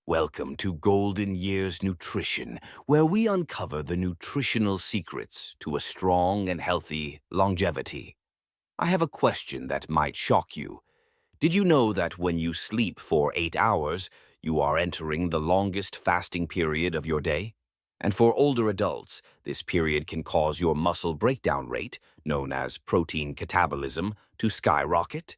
Welcome to Golden Years Nutrition, where we uncover the nutritional secrets to a strong and healthy longevity. I have a question that might shock you. Did you know that when you sleep for 8 hours, you are entering the longest fasting period of your day? And for older adults, this period can cause your muscle breakdown rate, known as protein catabolism, to skyrocket?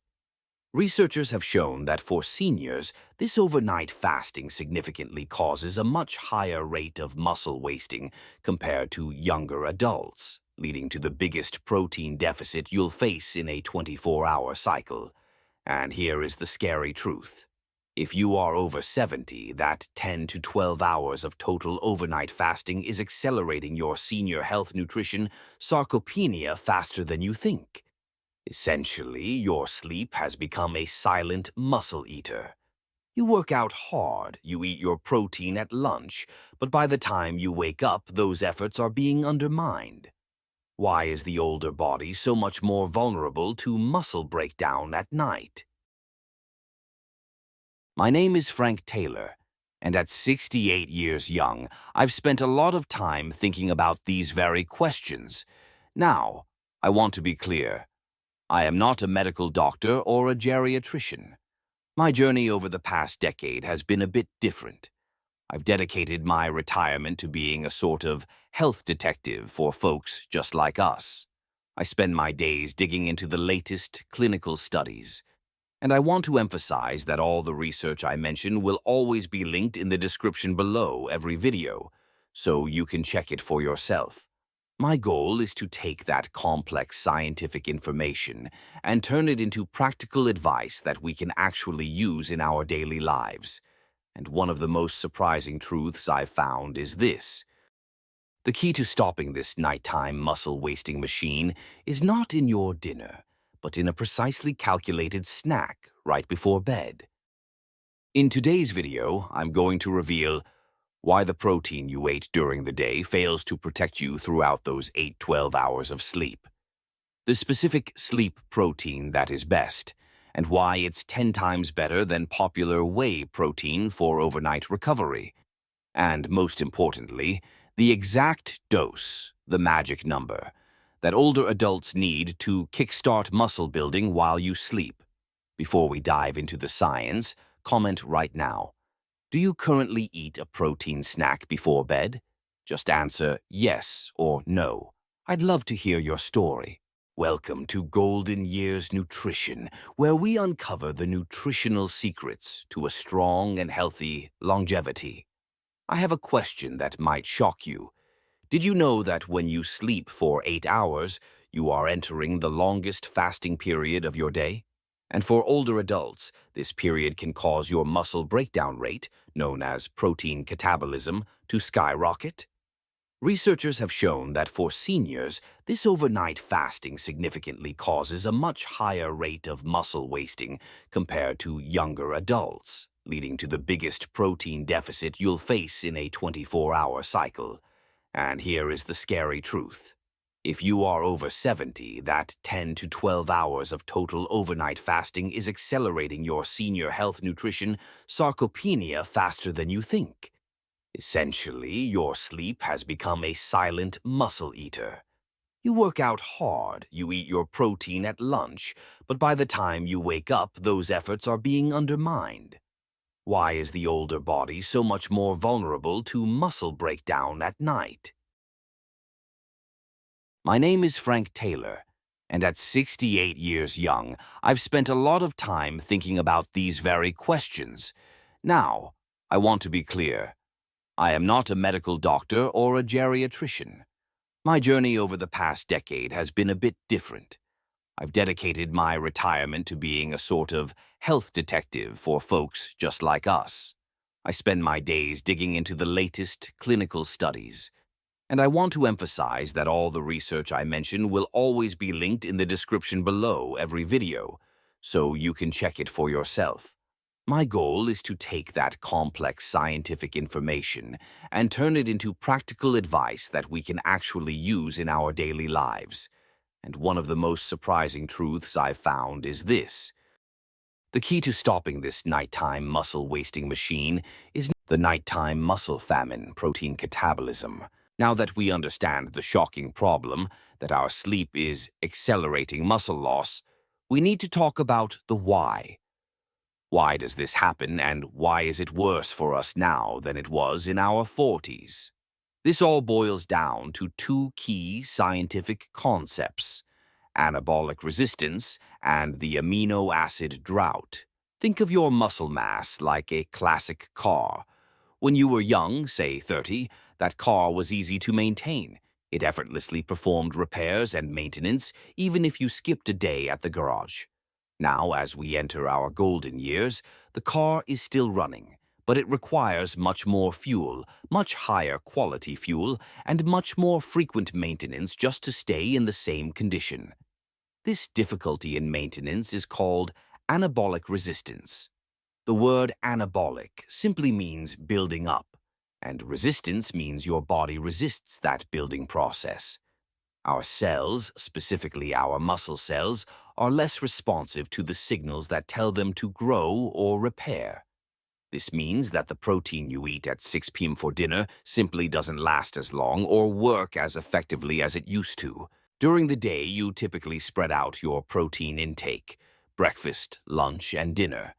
Researchers have shown that for seniors, this overnight fasting significantly causes a much higher rate of muscle wasting compared to younger adults, leading to the biggest protein deficit you'll face in a 24-hour cycle. And here is the scary truth. If you are over 70, that 10 to 12 hours of total overnight fasting is accelerating your senior health nutrition sarcopenia faster than you think. Essentially, your sleep has become a silent muscle eater. You work out hard, you eat your protein at lunch, but by the time you wake up, those efforts are being undermined. Why is the older body so much more vulnerable to muscle breakdown at night? My name is Frank Taylor, and at 68 years young, I've spent a lot of time thinking about these very questions. Now, I want to be clear. I am not a medical doctor or a geriatrician. My journey over the past decade has been a bit different. I've dedicated my retirement to being a sort of health detective for folks just like us. I spend my days digging into the latest clinical studies. And I want to emphasize that all the research I mention will always be linked in the description below every video, so you can check it for yourself. My goal is to take that complex scientific information and turn it into practical advice that we can actually use in our daily lives. And one of the most surprising truths I've found is this. The key to stopping this nighttime muscle-wasting machine is not in your dinner, but in a precisely calculated snack right before bed. In today's video, I'm going to reveal why the protein you ate during the day fails to protect you throughout those 8-12 hours of sleep. The specific sleep protein that is best, and why it's 10 times better than popular whey protein for overnight recovery. And most importantly, the exact dose, the magic number, that older adults need to kickstart muscle building while you sleep. Before we dive into the science, comment right now. Do you currently eat a protein snack before bed? Just answer yes or no. I'd love to hear your story. Welcome to Golden Years Nutrition, where we uncover the nutritional secrets to a strong and healthy longevity. I have a question that might shock you. Did you know that when you sleep for 8 hours, you are entering the longest fasting period of your day? And for older adults, this period can cause your muscle breakdown rate, known as protein catabolism, to skyrocket. Researchers have shown that for seniors, this overnight fasting significantly causes a much higher rate of muscle wasting compared to younger adults, leading to the biggest protein deficit you'll face in a 24-hour cycle. And here is the scary truth. If you are over 70, that 10 to 12 hours of total overnight fasting is accelerating your senior health nutrition sarcopenia faster than you think. Essentially, your sleep has become a silent muscle eater. You work out hard, you eat your protein at lunch, but by the time you wake up, those efforts are being undermined. Why is the older body so much more vulnerable to muscle breakdown at night? My name is Frank Taylor, and at 68 years young, I've spent a lot of time thinking about these very questions. Now, I want to be clear. I am not a medical doctor or a geriatrician. My journey over the past decade has been a bit different. I've dedicated my retirement to being a sort of health detective for folks just like us. I spend my days digging into the latest clinical studies. And I want to emphasize that all the research I mention will always be linked in the description below every video, so you can check it for yourself. My goal is to take that complex scientific information and turn it into practical advice that we can actually use in our daily lives. And one of the most surprising truths I've found is this. The key to stopping this nighttime muscle-wasting machine is The nighttime muscle famine, protein catabolism. Now that we understand the shocking problem that our sleep is accelerating muscle loss, we need to talk about the why. Why does this happen, and why is it worse for us now than it was in our 40s? This all boils down to two key scientific concepts: anabolic resistance and the amino acid drought. Think of your muscle mass like a classic car. When you were young, say 30, that car was easy to maintain. It effortlessly performed repairs and maintenance, even if you skipped a day at the garage. Now, as we enter our golden years, the car is still running, but it requires much more fuel, much higher quality fuel, and much more frequent maintenance just to stay in the same condition. This difficulty in maintenance is called anabolic resistance. The word anabolic simply means building up, and resistance means your body resists that building process. Our cells, specifically our muscle cells, are less responsive to the signals that tell them to grow or repair. This means that the protein you eat at 6 p.m. for dinner simply doesn't last as long or work as effectively as it used to. During the day, you typically spread out your protein intake: breakfast, lunch, and dinner.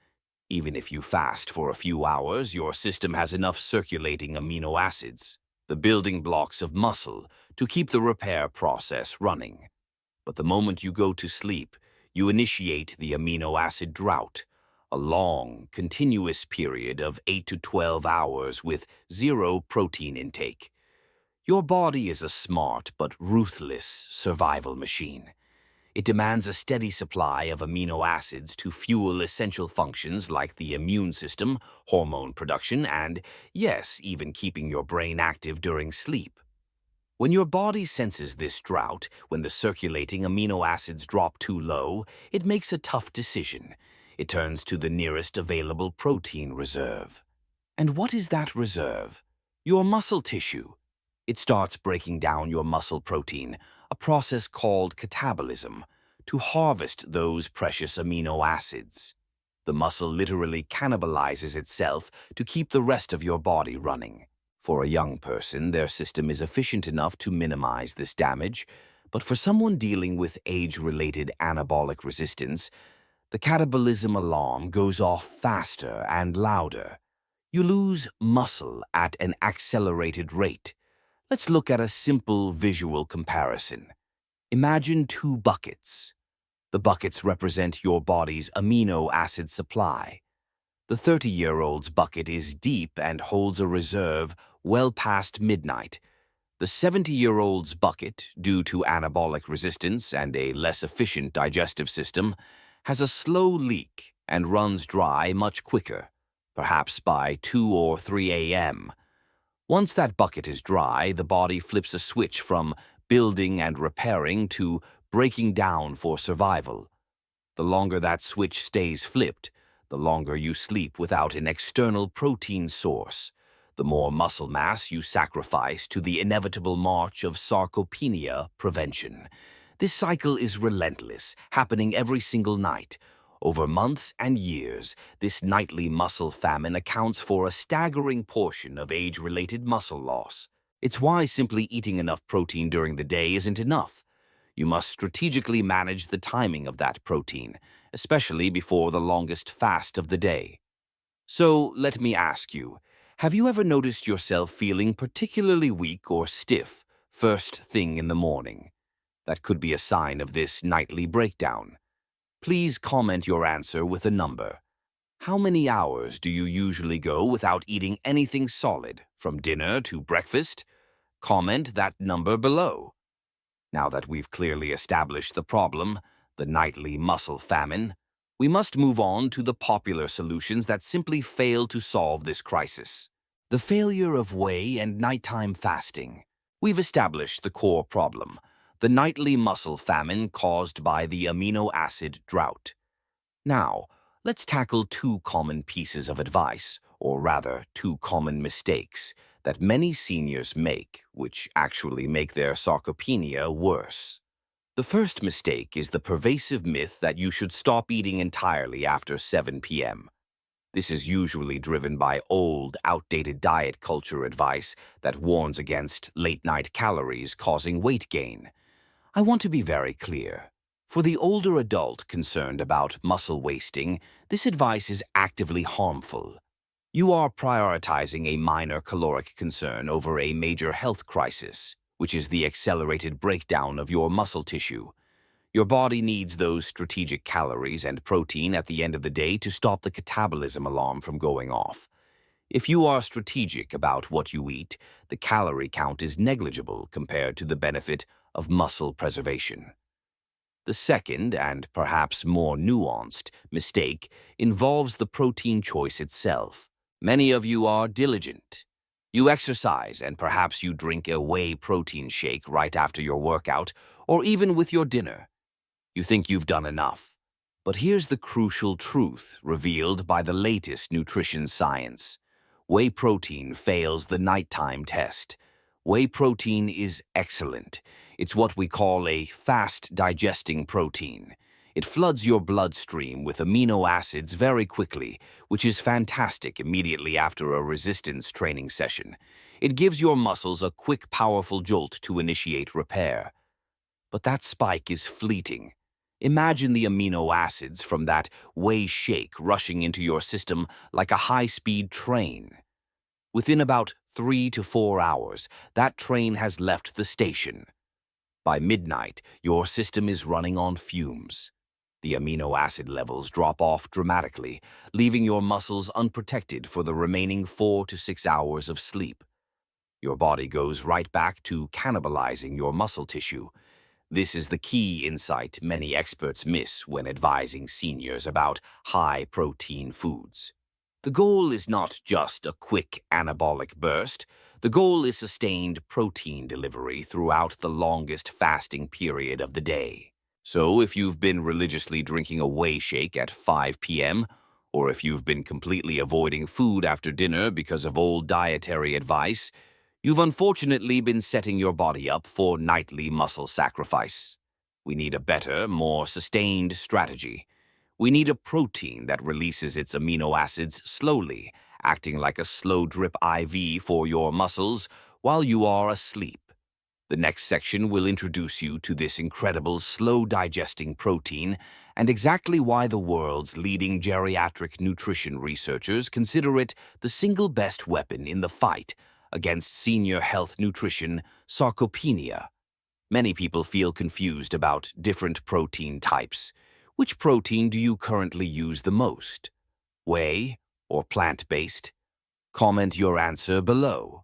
Even if you fast for a few hours, your system has enough circulating amino acids, the building blocks of muscle, to keep the repair process running. But the moment you go to sleep, you initiate the amino acid drought, a long, continuous period of 8 to 12 hours with zero protein intake. Your body is a smart but ruthless survival machine. It demands a steady supply of amino acids to fuel essential functions like the immune system, hormone production, and, yes, even keeping your brain active during sleep. When your body senses this drought, when the circulating amino acids drop too low, it makes a tough decision. It turns to the nearest available protein reserve. And what is that reserve? Your muscle tissue. It starts breaking down your muscle protein, a process called catabolism, to harvest those precious amino acids. The muscle literally cannibalizes itself to keep the rest of your body running. For a young person, their system is efficient enough to minimize this damage, but for someone dealing with age-related anabolic resistance, the catabolism alarm goes off faster and louder. You lose muscle at an accelerated rate. Let's look at a simple visual comparison. Imagine two buckets. The buckets represent your body's amino acid supply. The 30-year-old's bucket is deep and holds a reserve well past midnight. The 70-year-old's bucket, due to anabolic resistance and a less efficient digestive system, has a slow leak and runs dry much quicker, perhaps by 2 or 3 a.m. Once that bucket is dry, the body flips a switch from building and repairing to breaking down for survival. The longer that switch stays flipped, the longer you sleep without an external protein source, the more muscle mass you sacrifice to the inevitable march of sarcopenia prevention. This cycle is relentless, happening every single night. Over months and years, this nightly muscle famine accounts for a staggering portion of age-related muscle loss. It's why simply eating enough protein during the day isn't enough. You must strategically manage the timing of that protein, especially before the longest fast of the day. So, let me ask you, have you ever noticed yourself feeling particularly weak or stiff first thing in the morning? That could be a sign of this nightly breakdown. Please comment your answer with a number. How many hours do you usually go without eating anything solid, from dinner to breakfast? Comment that number below. Now that we've clearly established the problem, the nightly muscle famine, we must move on to the popular solutions that simply fail to solve this crisis. The failure of whey and nighttime fasting. We've established the core problem: the nightly muscle famine caused by the amino acid drought. Now, let's tackle two common pieces of advice, or rather, two common mistakes, that many seniors make, which actually make their sarcopenia worse. The first mistake is the pervasive myth that you should stop eating entirely after 7 p.m. This is usually driven by old, outdated diet culture advice that warns against late-night calories causing weight gain. I want to be very clear. For the older adult concerned about muscle wasting, this advice is actively harmful. You are prioritizing a minor caloric concern over a major health crisis, which is the accelerated breakdown of your muscle tissue. Your body needs those strategic calories and protein at the end of the day to stop the catabolism alarm from going off. If you are strategic about what you eat, the calorie count is negligible compared to the benefit of muscle preservation. The second, and perhaps more nuanced, mistake involves the protein choice itself. Many of you are diligent. You exercise and perhaps you drink a whey protein shake right after your workout or even with your dinner. You think you've done enough. But here's the crucial truth revealed by the latest nutrition science. Whey protein fails the nighttime test. Whey protein is excellent. It's what we call a fast-digesting protein. It floods your bloodstream with amino acids very quickly, which is fantastic immediately after a resistance training session. It gives your muscles a quick, powerful jolt to initiate repair. But that spike is fleeting. Imagine the amino acids from that whey shake rushing into your system like a high-speed train. Within about 3 to 4 hours, that train has left the station. By midnight, your system is running on fumes. The amino acid levels drop off dramatically, leaving your muscles unprotected for the remaining 4 to 6 hours of sleep. Your body goes right back to cannibalizing your muscle tissue. This is the key insight many experts miss when advising seniors about high-protein foods. The goal is not just a quick anabolic burst. The goal is sustained protein delivery throughout the longest fasting period of the day. So if you've been religiously drinking a whey shake at 5 p.m., or if you've been completely avoiding food after dinner because of old dietary advice, you've unfortunately been setting your body up for nightly muscle sacrifice. We need a better, more sustained strategy. We need a protein that releases its amino acids slowly, acting like a slow drip IV for your muscles while you are asleep. The next section will introduce you to this incredible slow-digesting protein and exactly why the world's leading geriatric nutrition researchers consider it the single best weapon in the fight against senior health nutrition, sarcopenia. Many people feel confused about different protein types. Which protein do you currently use the most? Whey or plant-based? Comment your answer below.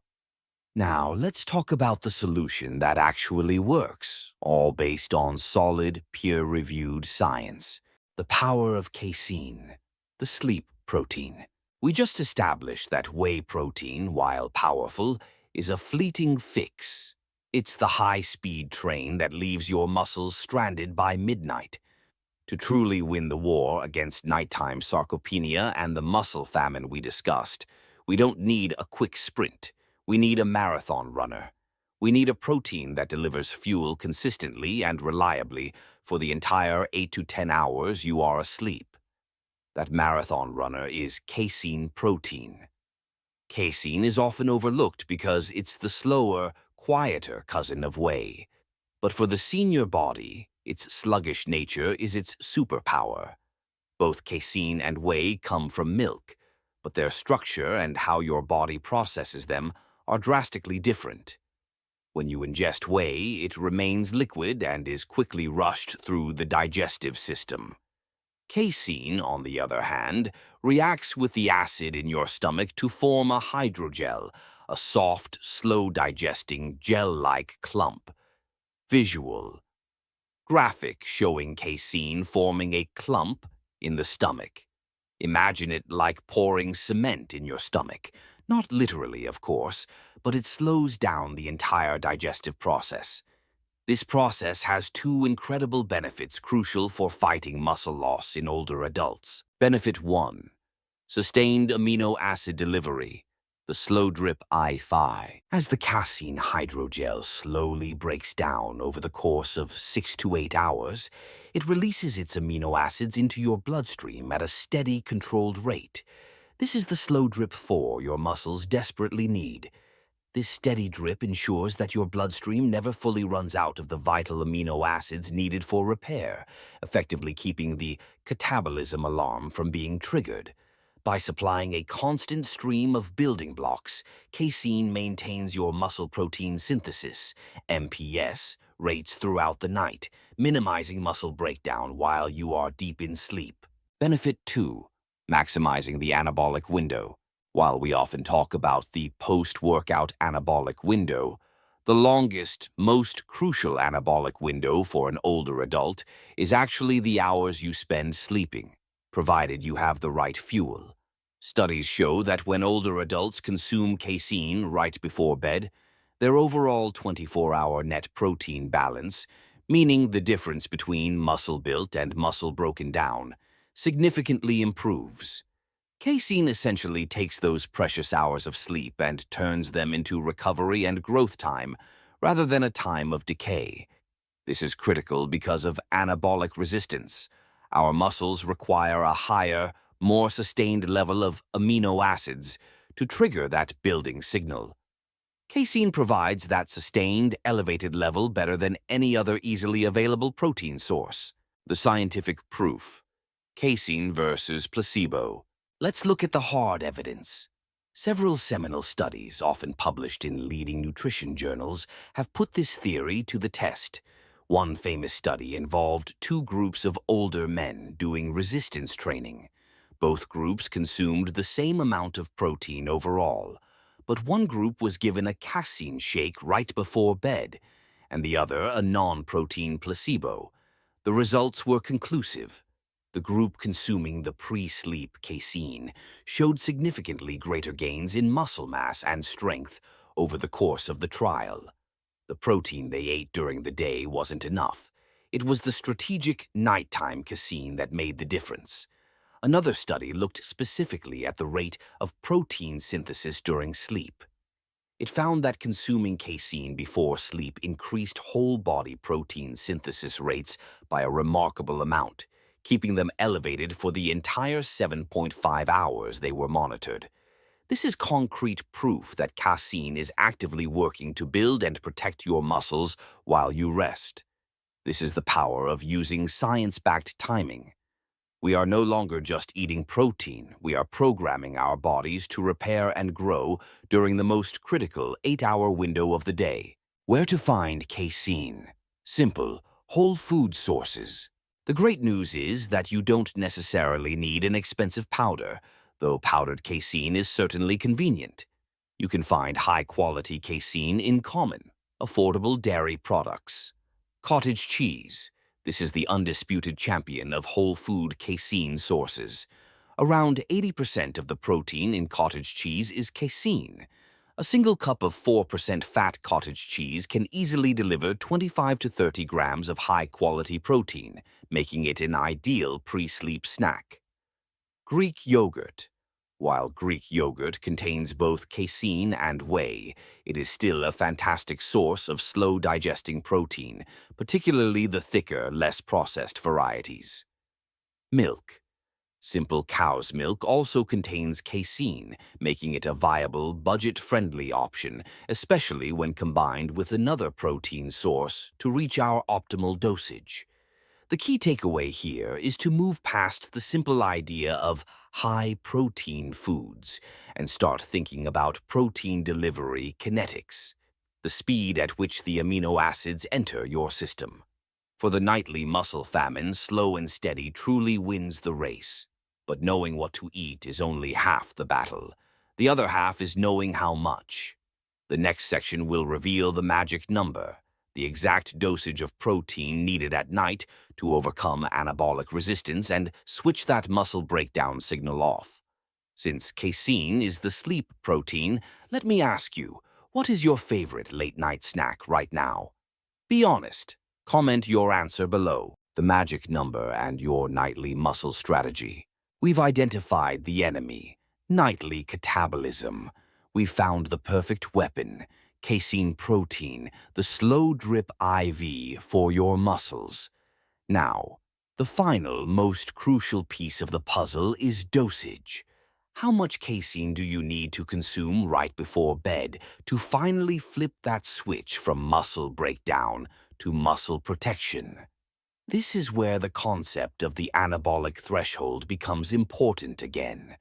Now, let's talk about the solution that actually works, all based on solid, peer-reviewed science. The power of casein, the sleep protein. We just established that whey protein, while powerful, is a fleeting fix. It's the high-speed train that leaves your muscles stranded by midnight. To truly win the war against nighttime sarcopenia and the muscle famine we discussed, we don't need a quick sprint. We need a marathon runner. We need a protein that delivers fuel consistently and reliably for the entire 8 to 10 hours you are asleep. That marathon runner is casein protein. Casein is often overlooked because it's the slower, quieter cousin of whey. But for the senior body, its sluggish nature is its superpower. Both casein and whey come from milk, but their structure and how your body processes them are drastically different. When you ingest whey, it remains liquid and is quickly rushed through the digestive system. Casein, on the other hand, reacts with the acid in your stomach to form a hydrogel, a soft, slow-digesting, gel-like clump. Visual. Graphic showing casein forming a clump in the stomach. Imagine it like pouring cement in your stomach. Not literally, of course, but it slows down the entire digestive process. This process has two incredible benefits crucial for fighting muscle loss in older adults. Benefit 1. Sustained amino acid delivery, the slow drip IV. As the casein hydrogel slowly breaks down over the course of 6 to 8 hours, it releases its amino acids into your bloodstream at a steady, controlled rate. This is the slow drip 4 your muscles desperately need. This steady drip ensures that your bloodstream never fully runs out of the vital amino acids needed for repair, effectively keeping the catabolism alarm from being triggered. By supplying a constant stream of building blocks, casein maintains your muscle protein synthesis, MPS, rates throughout the night, minimizing muscle breakdown while you are deep in sleep. Benefit 2. Maximizing the anabolic window. While we often talk about the post-workout anabolic window, the longest, most crucial anabolic window for an older adult is actually the hours you spend sleeping, provided you have the right fuel. Studies show that when older adults consume casein right before bed, their overall 24-hour net protein balance, meaning the difference between muscle built and muscle broken down, significantly improves. Casein essentially takes those precious hours of sleep and turns them into recovery and growth time rather than a time of decay. This is critical because of anabolic resistance. Our muscles require a higher, more sustained level of amino acids to trigger that building signal. Casein provides that sustained, elevated level better than any other easily available protein source. The scientific proof: casein versus placebo. Let's look at the hard evidence. Several seminal studies, often published in leading nutrition journals, have put this theory to the test. One famous study involved two groups of older men doing resistance training. Both groups consumed the same amount of protein overall, but one group was given a casein shake right before bed, and the other a non-protein placebo. The results were conclusive. The group consuming the pre-sleep casein showed significantly greater gains in muscle mass and strength over the course of the trial. The protein they ate during the day wasn't enough. It was the strategic nighttime casein that made the difference. Another study looked specifically at the rate of protein synthesis during sleep. It found that consuming casein before sleep increased whole-body protein synthesis rates by a remarkable amount, keeping them elevated for the entire 7.5 hours they were monitored. This is concrete proof that casein is actively working to build and protect your muscles while you rest. This is the power of using science-backed timing. We are no longer just eating protein, we are programming our bodies to repair and grow during the most critical 8-hour window of the day. Where to find casein? Simple, whole food sources. The great news is that you don't necessarily need an expensive powder, though powdered casein is certainly convenient. You can find high-quality casein in common, affordable dairy products. Cottage cheese. This is the undisputed champion of whole food casein sources. Around 80% of the protein in cottage cheese is casein. A single cup of 4% fat cottage cheese can easily deliver 25 to 30 grams of high-quality protein, making it an ideal pre-sleep snack. Greek yogurt. While Greek yogurt contains both casein and whey, it is still a fantastic source of slow-digesting protein, particularly the thicker, less processed varieties. Milk. Simple cow's milk also contains casein, making it a viable, budget-friendly option, especially when combined with another protein source to reach our optimal dosage. The key takeaway here is to move past the simple idea of high-protein foods and start thinking about protein delivery kinetics, the speed at which the amino acids enter your system. For the nightly muscle famine, slow and steady truly wins the race. But knowing what to eat is only half the battle. The other half is knowing how much. The next section will reveal the magic number, the exact dosage of protein needed at night to overcome anabolic resistance and switch that muscle breakdown signal off. Since casein is the sleep protein, let me ask you, what is your favorite late-night snack right now? Be honest. Comment your answer below. The magic number and your nightly muscle strategy. We've identified the enemy, nightly catabolism. We've found the perfect weapon, casein protein, the slow drip IV for your muscles. Now, the final, most crucial piece of the puzzle is dosage. How much casein do you need to consume right before bed to finally flip that switch from muscle breakdown to muscle protection? This is where the concept of the anabolic threshold becomes important again.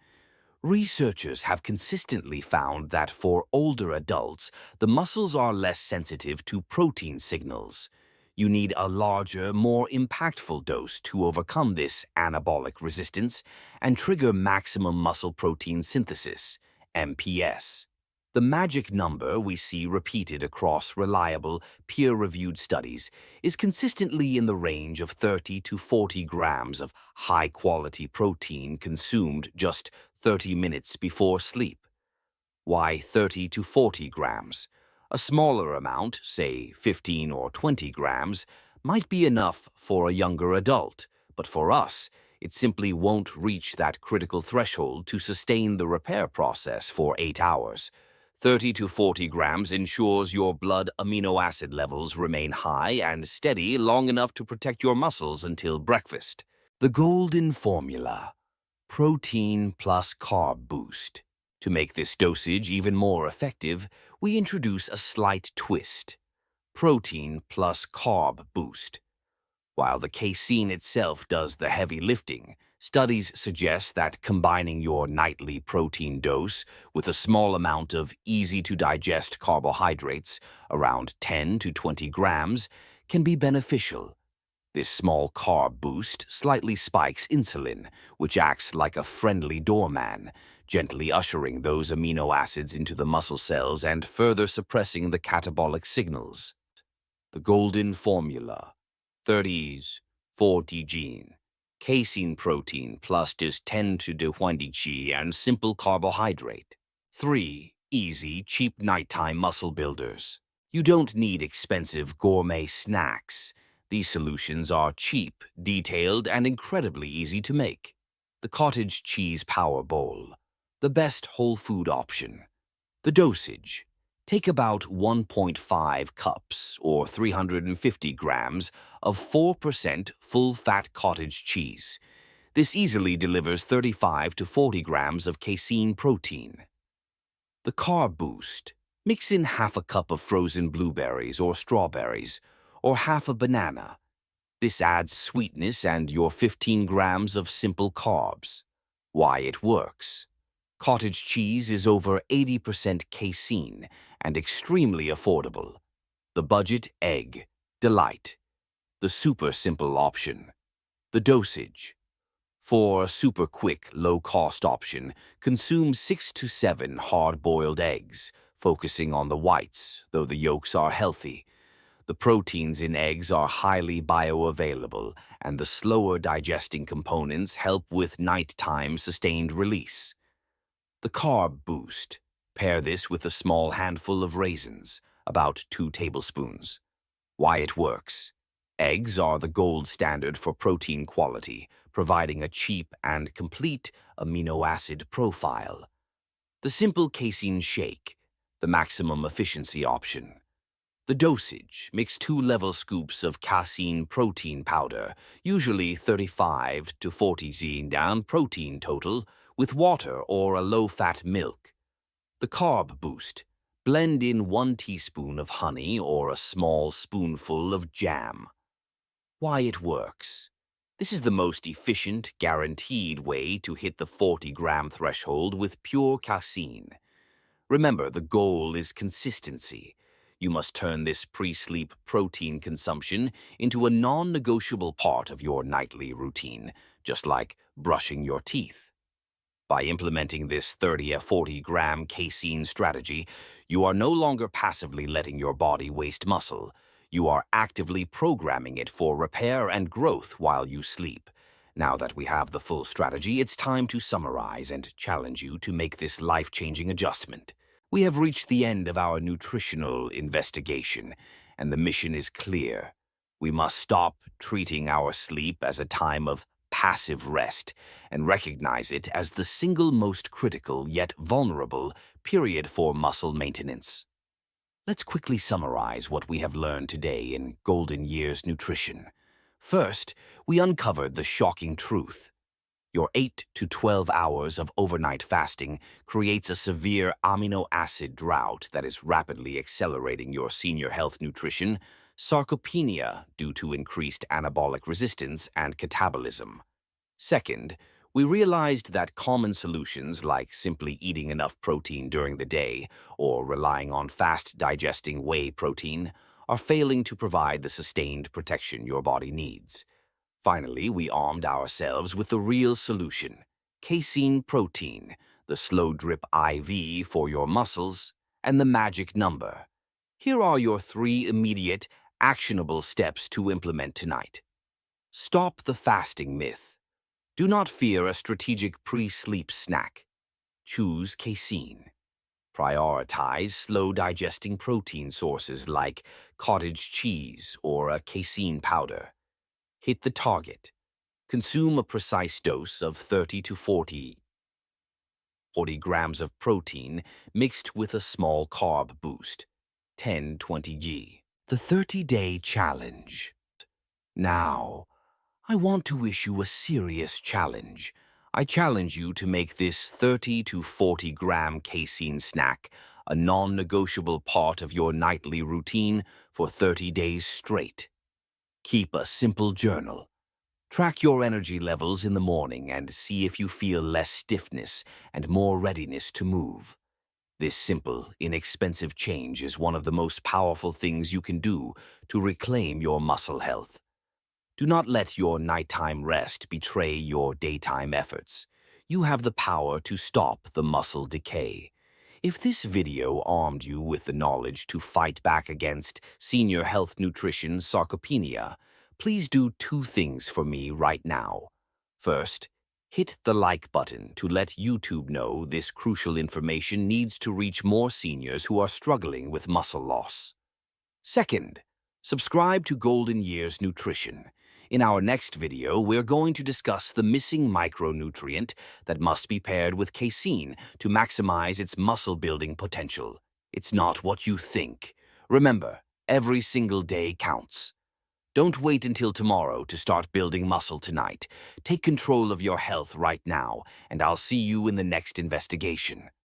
Researchers have consistently found that for older adults, the muscles are less sensitive to protein signals. You need a larger, more impactful dose to overcome this anabolic resistance and trigger maximum muscle protein synthesis, MPS. The magic number we see repeated across reliable, peer-reviewed studies is consistently in the range of 30 to 40 grams of high-quality protein consumed just 30 minutes before sleep. Why 30 to 40 grams? A smaller amount, say 15 or 20 grams, might be enough for a younger adult, but for us, it simply won't reach that critical threshold to sustain the repair process for 8 hours. 30 to 40 grams ensures your blood amino acid levels remain high and steady long enough to protect your muscles until breakfast. The golden formula: protein plus carb boost. To make this dosage even more effective, we introduce a slight twist: protein plus carb boost. While the casein itself does the heavy lifting, studies suggest that combining your nightly protein dose with a small amount of easy-to-digest carbohydrates, around 10 to 20 grams, can be beneficial. This small carb boost slightly spikes insulin, which acts like a friendly doorman, gently ushering those amino acids into the muscle cells and further suppressing the catabolic signals. The golden formula: 30s, 40 gene, casein protein plus this 10 to 20 G and simple carbohydrate. 3 easy, cheap nighttime muscle builders. You don't need expensive gourmet snacks. These solutions are cheap, detailed, and incredibly easy to make. The cottage cheese power bowl, the best whole food option. The dosage: take about 1.5 cups or 350 grams of 4% full-fat cottage cheese. This easily delivers 35 to 40 grams of casein protein. The carb boost: mix in half a cup of frozen blueberries or strawberries, or half a banana. This adds sweetness and your 15 grams of simple carbs. Why it works: cottage cheese is over 80% casein and extremely affordable. The budget egg, delight. The super simple option. The dosage: for a super quick, low-cost option, consume 6 to 7 hard-boiled eggs, focusing on the whites, though the yolks are healthy. The proteins in eggs are highly bioavailable, and the slower digesting components help with nighttime sustained release. The carb boost: pair this with a small handful of raisins, about 2 tablespoons. Why it works: eggs are the gold standard for protein quality, providing a cheap and complete amino acid profile. The simple casein shake, the maximum efficiency option. The dosage: mix 2 level scoops of casein protein powder, usually 35 to 40 down protein total, with water or a low-fat milk. The carb boost: blend in 1 teaspoon of honey or a small spoonful of jam. Why it works: this is the most efficient, guaranteed way to hit the 40-gram threshold with pure casein. Remember, the goal is consistency. You must turn this pre-sleep protein consumption into a non-negotiable part of your nightly routine, just like brushing your teeth. By implementing this 30 or 40-gram casein strategy, you are no longer passively letting your body waste muscle. You are actively programming it for repair and growth while you sleep. Now that we have the full strategy, it's time to summarize and challenge you to make this life-changing adjustment. We have reached the end of our nutritional investigation, and the mission is clear. We must stop treating our sleep as a time of passive rest and recognize it as the single most critical yet vulnerable period for muscle maintenance. Let's quickly summarize what we have learned today in Golden Years Nutrition. First, we uncovered the shocking truth. Your 8 to 12 hours of overnight fasting creates a severe amino acid drought that is rapidly accelerating your senior health nutrition, sarcopenia due to increased anabolic resistance and catabolism. Second, we realized that common solutions like simply eating enough protein during the day or relying on fast-digesting whey protein are failing to provide the sustained protection your body needs. Finally, we armed ourselves with the real solution, casein protein, the slow drip IV for your muscles, and the magic number. Here are your 3 immediate, actionable steps to implement tonight. Stop the fasting myth. Do not fear a strategic pre-sleep snack. Choose casein. Prioritize slow-digesting protein sources like cottage cheese or a casein powder. Hit the target. Consume a precise dose of 30 to 40 grams of protein mixed with a small carb boost, 10-20 g. The 30-day challenge. Now, I want to issue a serious challenge. I challenge you to make this 30 to 40 gram casein snack a non-negotiable part of your nightly routine for 30 days straight. Keep a simple journal. Track your energy levels in the morning and see if you feel less stiffness and more readiness to move. This simple, inexpensive change is one of the most powerful things you can do to reclaim your muscle health. Do not let your nighttime rest betray your daytime efforts. You have the power to stop the muscle decay. If this video armed you with the knowledge to fight back against senior health nutrition sarcopenia, please do 2 things for me right now. First, hit the like button to let YouTube know this crucial information needs to reach more seniors who are struggling with muscle loss. Second, subscribe to Golden Years Nutrition. In our next video, we're going to discuss the missing micronutrient that must be paired with casein to maximize its muscle-building potential. It's not what you think. Remember, every single day counts. Don't wait until tomorrow to start building muscle tonight. Take control of your health right now, and I'll see you in the next investigation.